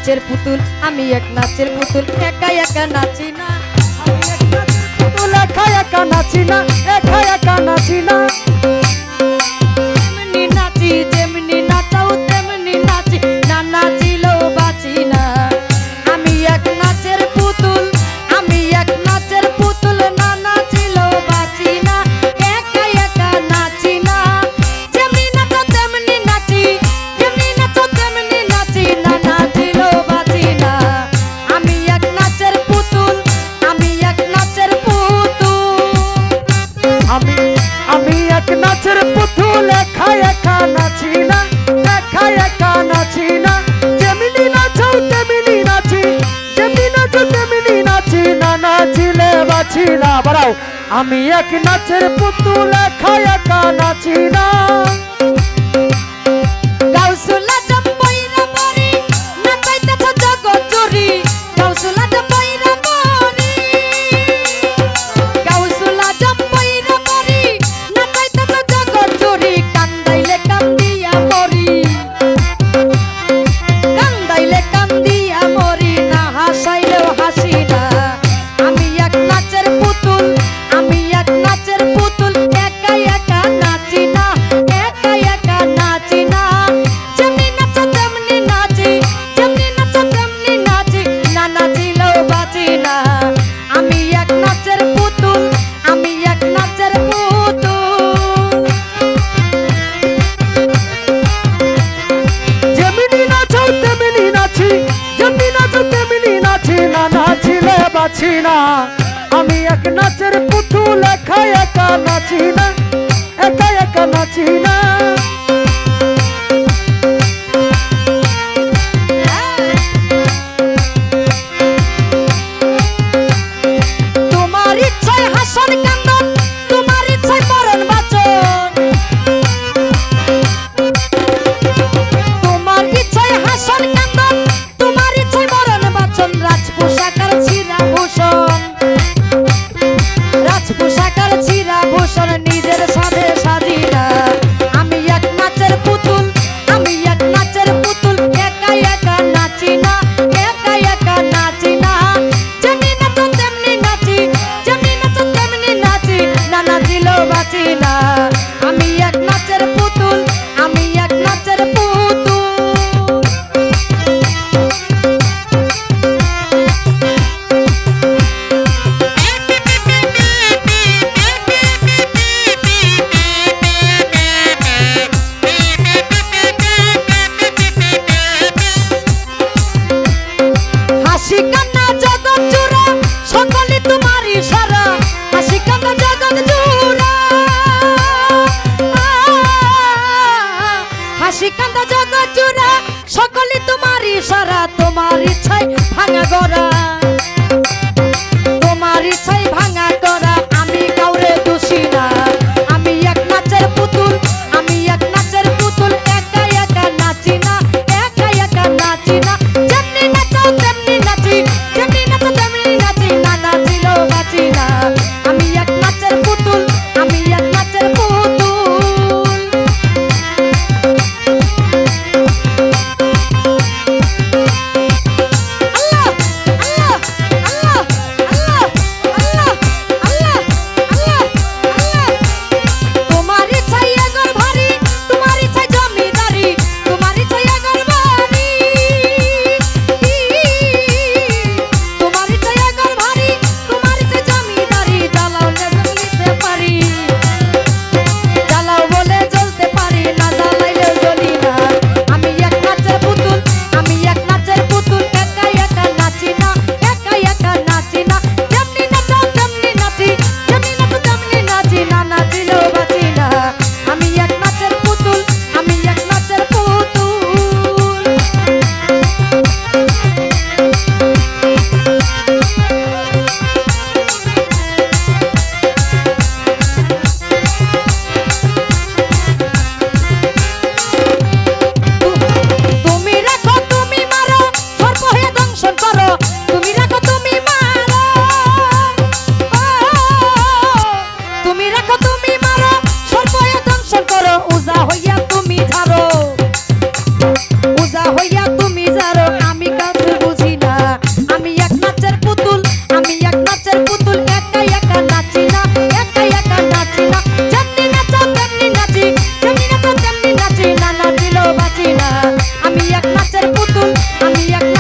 নাচের পুতুল, আমি এক নাচের পুতুল, একা একা নাচি না। পুতুল একা একা নাচি না, একা একা নাচি না। যেমনি নাচি যেমনি নাচাও তেমনি নাচি, না নাচিলেও বাঁচি না। আমি এক নাচের পুতুল, আমি এক নাচের পুতুল, না নাচিলেও বাঁচি না। একা একা নাচি না। যেমনি নাচো তেমনি নাচি, যেমনি নাচো তেমনি নাচি, না নাচিলেও বাঁচি না। আমি এক নাচের পুতুল, আমি এক নাচের পুতুল। আমি আমি এক নাচের পুতুল একা একা নাচি না, একা একা নাচি না। যেমনি নাচো তেমনি নাচি, যেমনি নাচো তেমনি নাচি, না নাচিলে বাঁচি না। বাড়াও, আমি এক নাচের পুতুল একা একা নাচি না। গাউসুলা জম্বইরা মরি, নাচাইতেছ জগৎ জুড়ি। গাউসুলা জম্বইরা মরি, গাউসুলা জম্বইরা মরি, নাচাইতেছ জগৎ জুড়ি। কান্দাইলে কান্দিয়া মরি, কান্দাইলে কান্দিয়া মরি, না হাসাইলেও হাসি না। আমি এক নাচের পুতুল, আমি এক নাচের পুতুল, একা একা নাচি না, একা একা নাচি না। যেমনি নাচো তেমনি নাচি, যেমনি নাচো তেমনি নাচি, না নাচিলেও বাঁচি না। আমি এক নাচের পুতুল, আমি এক নাচের পুতুল। যেমনি নাচো তেমনি নাচি, যেমনি নাচো তেমনি নাচি, না নাচিলে বাঁচি না। আমি এক নাচের পুতুল একা একা নাচি না, একা একা নাচি না। তোমার ইচ্ছায় হাসন কান্দন, তোমার ইচ্ছায় মরণ বাঁচন। তোমার ইচ্ছায় হাসন কান্দন, তোমার ইচ্ছায় মরণ বাঁচন। রাজপোশাকার ছিঁড়া ভূষণ, রাজপোশাকার ছিঁড়া ভূষণ, নিজের সাধে সাজি না। এক